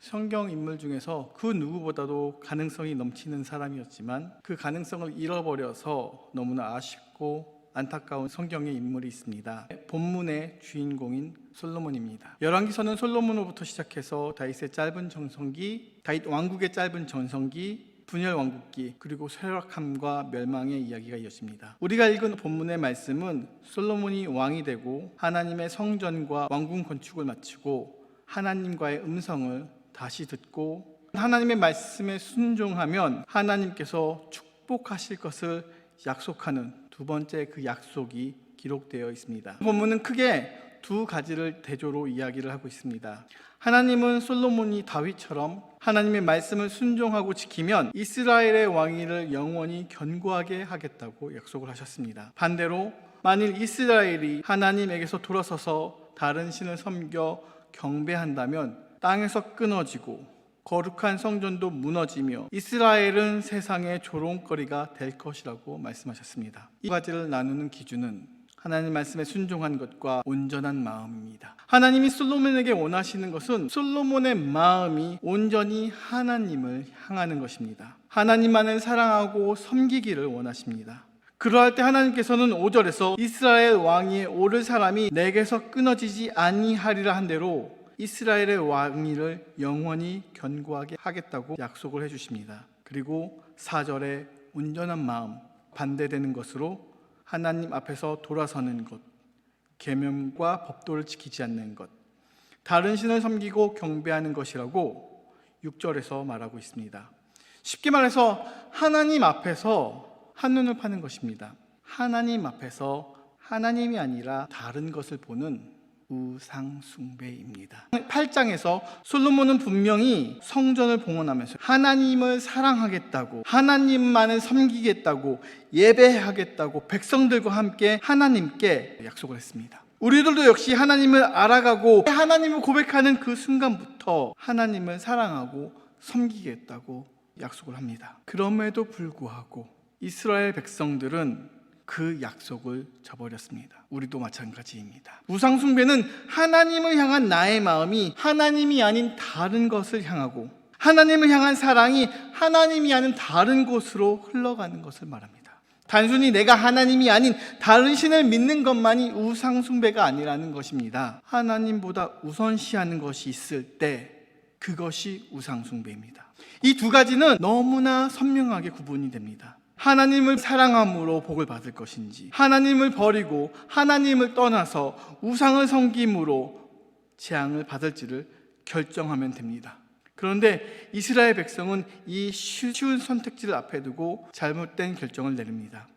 성경 인물 중에서 그 누구보다도 가능성이 넘치는 사람이었지만 그 가능성을 잃어버려서 너무나 아쉽고 안타까운 성경의 인물이 있습니다. 본문의 주인공인 솔로몬입니다. 열왕기서는 솔로몬으로부터 시작해서 다윗의 짧은 전성기, 다윗 왕국의 짧은 전성기, 분열 왕국기, 그리고 쇠락함과 멸망의 이야기가 이어집니다. 우리가 읽은 본문의 말씀은 솔로몬이 왕이 되고 하나님의 성전과 왕궁 건축을 마치고 하나님과의 음성을 다시 듣고 하나님의 말씀에 순종하면 하나님께서 축복하실 것을 약속하는 두 번째 그 약속이 기록되어 있습니다. 본문은 크게 두 가지를 대조로 이야기를 하고 있습니다. 하나님은 솔로몬이 다윗처럼 하나님의 말씀을 순종하고 지키면 이스라엘의 왕위를 영원히 견고하게 하겠다고 약속을 하셨습니다. 반대로 만일 이스라엘이 하나님에게서 돌아서서 다른 신을 섬겨 경배한다면 땅에서 끊어지고 거룩한 성전도 무너지며 이스라엘은 세상의 조롱거리가 될 것이라고 말씀하셨습니다. 이 가지를 나누는 기준은 하나님 말씀에 순종한 것과 온전한 마음입니다. 하나님이 솔로몬에게 원하시는 것은 솔로몬의 마음이 온전히 하나님을 향하는 것입니다. 하나님만을 사랑하고 섬기기를 원하십니다. 그러할 때 하나님께서는 5절에서 이스라엘 왕위에 오를 사람이 내게서 끊어지지 아니하리라 한 대로 이스라엘의 왕위를 영원히 견고하게 하겠다고 약속을 해주십니다. 그리고 4절에 온전한 마음, 반대되는 것으로 하나님 앞에서 돌아서는 것, 계명과 법도를 지키지 않는 것, 다른 신을 섬기고 경배하는 것이라고 6절에서 말하고 있습니다. 쉽게 말해서 하나님 앞에서 한눈을 파는 것입니다. 하나님 앞에서 하나님이 아니라 다른 것을 보는 우상 숭배입니다. 8장에서 솔로몬은 분명히 성전을 봉헌하면서 하나님을 사랑하겠다고, 하나님만을 섬기겠다고, 예배하겠다고 백성들과 함께 하나님께 약속을 했습니다. 우리들도 역시 하나님을 알아가고 하나님을 고백하는 그 순간부터 하나님을 사랑하고 섬기겠다고 약속을 합니다. 그럼에도 불구하고 이스라엘 백성들은 그 약속을 저버렸습니다. 우리도 마찬가지입니다. 우상 숭배는 하나님을 향한 나의 마음이 하나님이 아닌 다른 것을 향하고 하나님을 향한 사랑이 하나님이 아닌 다른 곳으로 흘러가는 것을 말합니다. 단순히 내가 하나님이 아닌 다른 신을 믿는 것만이 우상 숭배가 아니라는 것입니다. 하나님보다 우선시하는 것이 있을 때 그것이 우상 숭배입니다. 이 두 가지는 너무나 선명하게 구분이 됩니다. 하나님을 사랑함으로 복을 받을 것인지, 하나님을 버리고 하나님을 떠나서 우상을 섬김으로 재앙을 받을지를 결정하면 됩니다. 그런데 이스라엘 백성은 이 쉬운 선택지를 앞에 두고 잘못된 결정을 내립니다.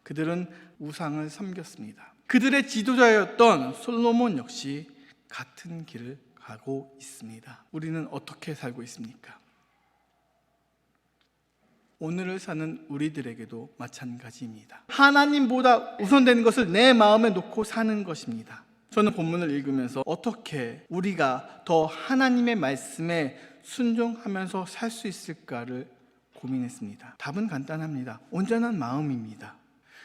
그들은 우상을 섬겼습니다. 그들의 지도자였던 솔로몬 역시 같은 길을 가고 있습니다. 우리는 어떻게 살고 있습니까? 오늘을 사는 우리들에게도 마찬가지입니다. 하나님보다 우선되는 것을 내 마음에 놓고 사는 것입니다. 저는 본문을 읽으면서 어떻게 우리가 더 하나님의 말씀에 순종하면서 살 수 있을까를 고민했습니다. 답은 간단합니다. 온전한 마음입니다.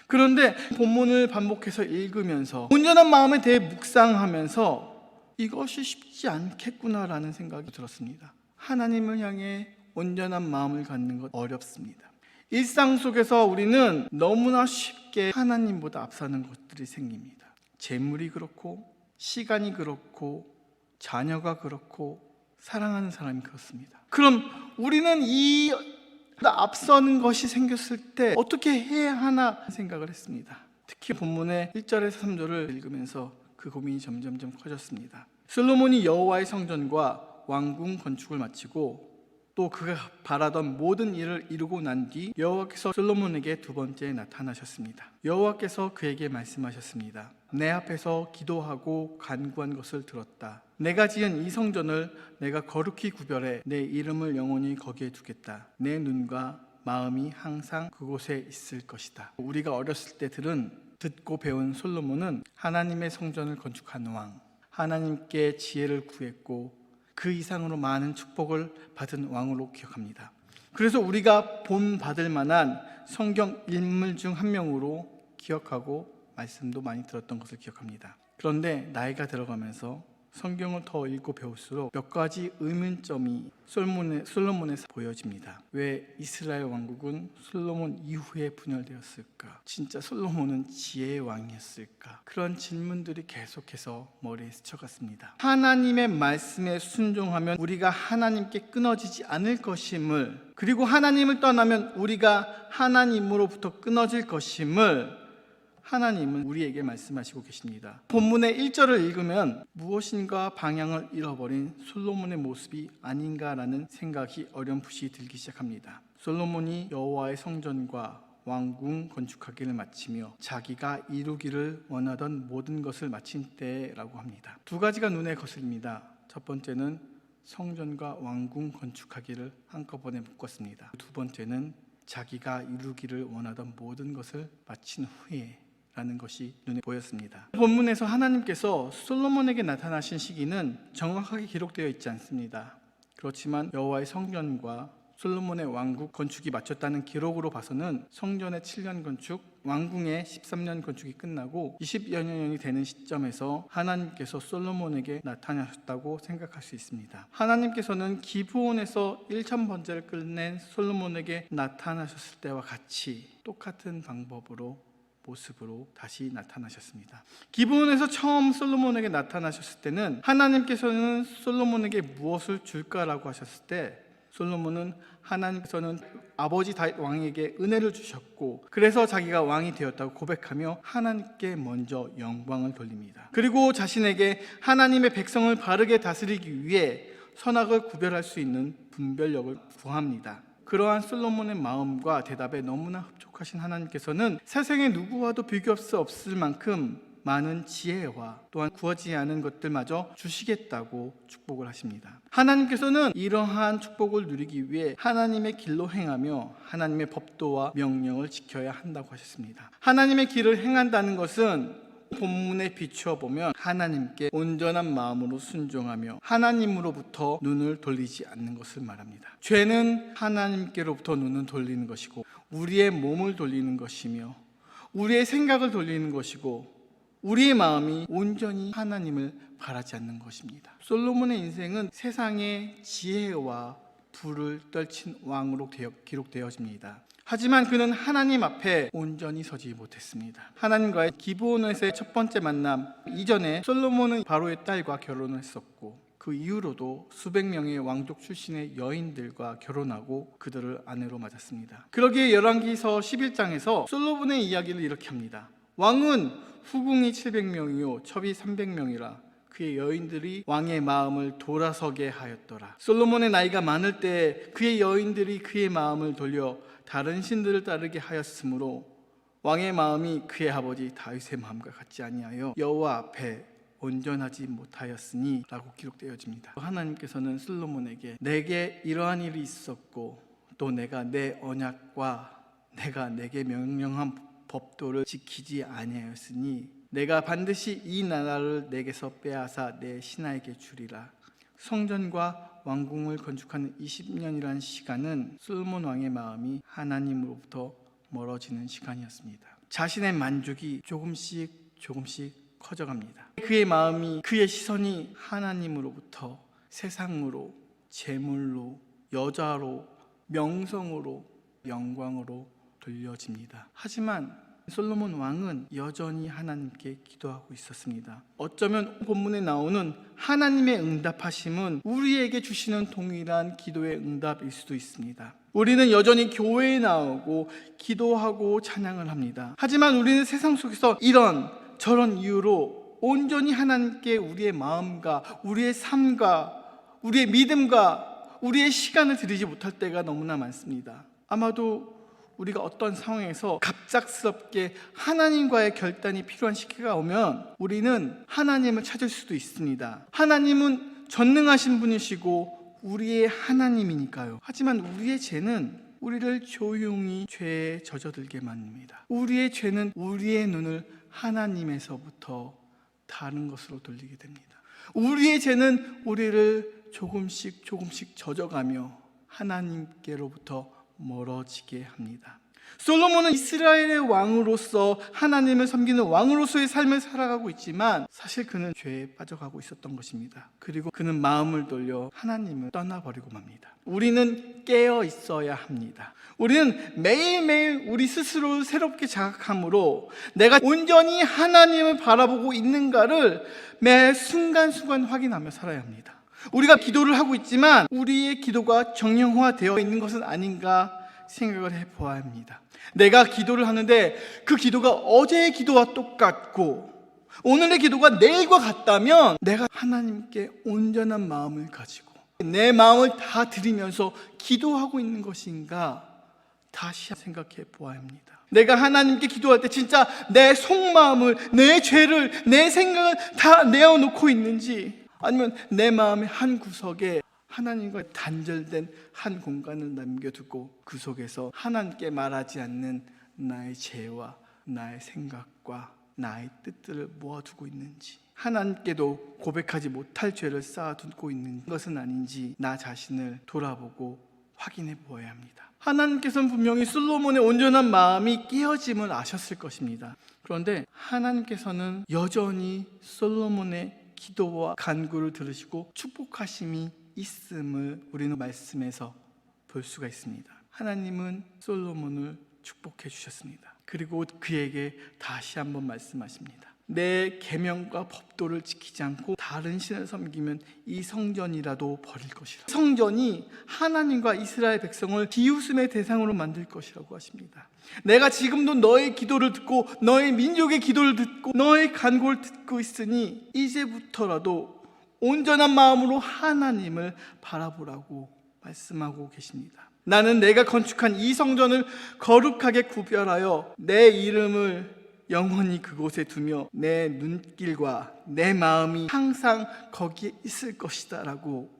그런데 본문을 반복해서 읽으면서 온전한 마음에 대해 묵상하면서 이것이 쉽지 않겠구나라는 생각이 들었습니다. 하나님을 향해 온전한 마음을 갖는 것 어렵습니다. 일상 속에서 우리는 너무나 쉽게 하나님보다 앞서는 것들이 생깁니다. 재물이 그렇고, 시간이 그렇고, 자녀가 그렇고, 사랑하는 사람이 그렇습니다. 그럼 우리는 이 앞서는 것이 생겼을 때 어떻게 해야 하나 생각을 했습니다. 특히 본문의 1절에서 3절을 읽으면서 그 고민이 점점점 커졌습니다. 솔로몬이 여호와의 성전과 왕궁 건축을 마치고 또 그가 바라던 모든 일을 이루고 난 뒤 여호와께서 솔로몬에게 두 번째 나타나셨습니다. 여호와께서 그에게 말씀하셨습니다. 내 앞에서 기도하고 간구한 것을 들었다. 내가 지은 이 성전을 내가 거룩히 구별해 내 이름을 영원히 거기에 두겠다. 내 눈과 마음이 항상 그곳에 있을 것이다. 우리가 어렸을 때 듣고 배운 솔로몬은 하나님의 성전을 건축한 왕, 하나님께 지혜를 구했고 그 이상으로 많은 축복을 받은 왕으로 기억합니다. 그래서 우리가 본받을 만한 성경 인물 중 한 명으로 기억하고 말씀도 많이 들었던 것을 기억합니다. 그런데 나이가 들어가면서 성경을 더 읽고 배울수록 몇 가지 의문점이 솔로몬에서 보여집니다. 왜 이스라엘 왕국은 솔로몬 이후에 분열되었을까? 진짜 솔로몬은 지혜의 왕이었을까? 그런 질문들이 계속해서 머리에 스쳐갔습니다. 하나님의 말씀에 순종하면 우리가 하나님께 끊어지지 않을 것임을, 그리고 하나님을 떠나면 우리가 하나님으로부터 끊어질 것임을 하나님은 우리에게 말씀하시고 계십니다. 본문의 1절을 읽으면 무엇인가 방향을 잃어버린 솔로몬의 모습이 아닌가라는 생각이 어렴풋이 들기 시작합니다. 솔로몬이 여호와의 성전과 왕궁 건축하기를 마치며 자기가 이루기를 원하던 모든 것을 마친 때라고 합니다. 두 가지가 눈에 거슬립니다. 첫 번째는 성전과 왕궁 건축하기를 한꺼번에 묶었습니다. 두 번째는 자기가 이루기를 원하던 모든 것을 마친 후에 라는 것이 눈에 보였습니다. 본문에서 하나님께서 솔로몬에게 나타나신 시기는 정확하게 기록되어 있지 않습니다. 그렇지만 여호와의 성전과 솔로몬의 왕국 건축이 마쳤다는 기록으로 봐서는 성전의 7년 건축, 왕궁의 13년 건축이 끝나고 20여 년이 되는 시점에서 하나님께서 솔로몬에게 나타나셨다고 생각할 수 있습니다. 하나님께서는 기브온에서 1,000번째를 끝낸 솔로몬에게 나타나셨을 때와 같이 똑같은 모습으로 다시 나타나셨습니다. 기브온에서 처음 솔로몬에게 나타나셨을 때는 하나님께서는 솔로몬에게 무엇을 줄까라고 하셨을 때 솔로몬은 하나님께서는 아버지 다윗 왕에게 은혜를 주셨고 그래서 자기가 왕이 되었다고 고백하며 하나님께 먼저 영광을 돌립니다. 그리고 자신에게 하나님의 백성을 바르게 다스리기 위해 선악을 구별할 수 있는 분별력을 구합니다. 그러한 솔로몬의 마음과 대답에 너무나 흡족하신 하나님께서는 세상의 누구와도 비교할 수 없을 만큼 많은 지혜와 또한 구하지 않은 것들마저 주시겠다고 축복을 하십니다. 하나님께서는 이러한 축복을 누리기 위해 하나님의 길로 행하며 하나님의 법도와 명령을 지켜야 한다고 하셨습니다. 하나님의 길을 행한다는 것은 본문에 비추어 보면 하나님께 온전한 마음으로 순종하며 하나님으로부터 눈을 돌리지 않는 것을 말합니다. 죄는 하나님께로부터 눈을 돌리는 것이고 우리의 몸을 돌리는 것이며 우리의 생각을 돌리는 것이고 우리의 마음이 온전히 하나님을 바라지 않는 것입니다. 솔로몬의 인생은 세상의 지혜와 부를 떨친 왕으로 기록되어집니다. 하지만 그는 하나님 앞에 온전히 서지 못했습니다. 하나님과의 기브온에서의 첫 번째 만남 이전에 솔로몬은 바로의 딸과 결혼을 했었고 그 이후로도 수백 명의 왕족 출신의 여인들과 결혼하고 그들을 아내로 맞았습니다. 그러기에 열왕기서 11장에서 솔로몬의 이야기를 이렇게 합니다. 왕은 후궁이 700명이요 첩이 300명이라 그의 여인들이 왕의 마음을 돌아서게 하였더라. 솔로몬의 나이가 많을 때 그의 여인들이 그의 마음을 돌려 다른 신들을 따르게 하였으므로 왕의 마음이 그의 아버지 다윗의 마음과 같지 아니하여 여호와 앞에 온전하지 못하였으니 라고 기록되어집니다. 하나님께서는 솔로몬에게 내게 이러한 일이 있었고 또 내가 내 언약과 내가 내게 명령한 법도를 지키지 아니하였으니 내가 반드시 이 나라를 내게서 빼앗아 내 신하에게 주리라. 성전과 왕궁을 건축하는 20년이라는 시간은 솔로몬 왕의 마음이 하나님으로부터 멀어지는 시간이었습니다. 자신의 만족이 조금씩 커져갑니다. 그의 마음이, 그의 시선이 하나님으로부터 세상으로, 재물로, 여자로, 명성으로, 영광으로 돌려집니다. 하지만 솔로몬 왕은 여전히 하나님께 기도하고 있었습니다. 어쩌면 본문에 나오는 하나님의 응답하심은 우리에게 주시는 동일한 기도의 응답일 수도 있습니다. 우리는 여전히 교회에 나오고 기도하고 찬양을 합니다. 하지만 우리는 세상 속에서 이런 저런 이유로 온전히 하나님께 우리의 마음과 우리의 삶과 우리의 믿음과 우리의 시간을 드리지 못할 때가 너무나 많습니다. 아마도 우리가 어떤 상황에서 갑작스럽게 하나님과의 결단이 필요한 시기가 오면 우리는 하나님을 찾을 수도 있습니다. 하나님은 전능하신 분이시고 우리의 하나님이니까요. 하지만 우리의 죄는 우리를 조용히 죄에 젖어들게 만듭니다. 우리의 죄는 우리의 눈을 하나님에서부터 다른 것으로 돌리게 됩니다. 우리의 죄는 우리를 조금씩 젖어가며 하나님께로부터 멀어지게 합니다. 솔로몬은 이스라엘의 왕으로서 하나님을 섬기는 왕으로서의 삶을 살아가고 있지만 사실 그는 죄에 빠져가고 있었던 것입니다. 그리고 그는 마음을 돌려 하나님을 떠나버리고 맙니다. 우리는 깨어 있어야 합니다. 우리는 매일매일 우리 스스로를 새롭게 자각함으로 내가 온전히 하나님을 바라보고 있는가를 매 순간순간 확인하며 살아야 합니다. 우리가 기도를 하고 있지만 우리의 기도가 정형화되어 있는 것은 아닌가 생각을 해보아야 합니다. 내가 기도를 하는데 그 기도가 어제의 기도와 똑같고 오늘의 기도가 내일과 같다면 내가 하나님께 온전한 마음을 가지고 내 마음을 다 드리면서 기도하고 있는 것인가 다시 생각해 보아야 합니다. 내가 하나님께 기도할 때 진짜 내 속마음을, 내 죄를, 내 생각을 다 내어놓고 있는지, 아니면 내 마음의 한 구석에 하나님과 단절된 한 공간을 남겨두고 그 속에서 하나님께 말하지 않는 나의 죄와 나의 생각과 나의 뜻들을 모아두고 있는지, 하나님께도 고백하지 못할 죄를 쌓아두고 있는 것은 아닌지 나 자신을 돌아보고 확인해 보아야 합니다. 하나님께서는 분명히 솔로몬의 온전한 마음이 깨어짐을 아셨을 것입니다. 그런데 하나님께서는 여전히 솔로몬의 기도와 간구를 들으시고 축복하심이 있음을 우리는 말씀에서 볼 수가 있습니다. 하나님은 솔로몬을 축복해 주셨습니다. 그리고 그에게 다시 한번 말씀하십니다. 내 계명과 법도를 지키지 않고 다른 신을 섬기면 이 성전이라도 버릴 것이라. 성전이 하나님과 이스라엘 백성을 비웃음의 대상으로 만들 것이라고 하십니다. 내가 지금도 너의 기도를 듣고 너의 민족의 기도를 듣고 너의 간구를 듣고 있으니 이제부터라도 온전한 마음으로 하나님을 바라보라고 말씀하고 계십니다. 나는 내가 건축한 이 성전을 거룩하게 구별하여 내 이름을 영원히 그곳에 두며 내 눈길과 내 마음이 항상 거기에 있을 것이다 라고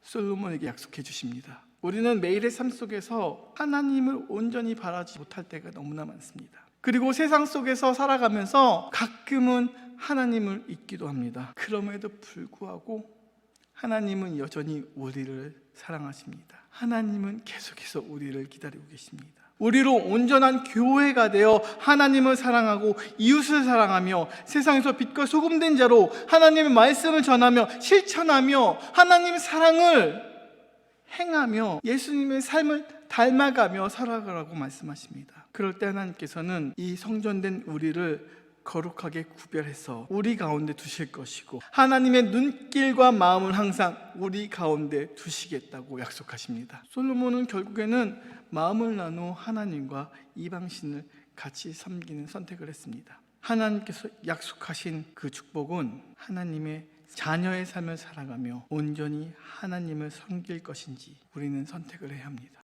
솔로몬에게 약속해 주십니다. 우리는 매일의 삶 속에서 하나님을 온전히 바라지 못할 때가 너무나 많습니다. 그리고 세상 속에서 살아가면서 가끔은 하나님을 잊기도 합니다. 그럼에도 불구하고 하나님은 여전히 우리를 사랑하십니다. 하나님은 계속해서 우리를 기다리고 계십니다. 우리로 온전한 교회가 되어 하나님을 사랑하고 이웃을 사랑하며 세상에서 빛과 소금 된 자로 하나님의 말씀을 전하며 실천하며 하나님의 사랑을 행하며 예수님의 삶을 닮아가며 살아가라고 말씀하십니다. 그럴 때 하나님께서는 이 성전된 우리를 거룩하게 구별해서 우리 가운데 두실 것이고 하나님의 눈길과 마음을 항상 우리 가운데 두시겠다고 약속하십니다. 솔로몬은 결국에는 마음을 나누어 하나님과 이방신을 같이 섬기는 선택을 했습니다. 하나님께서 약속하신 그 축복은 하나님의 자녀의 삶을 살아가며 온전히 하나님을 섬길 것인지 우리는 선택을 해야 합니다.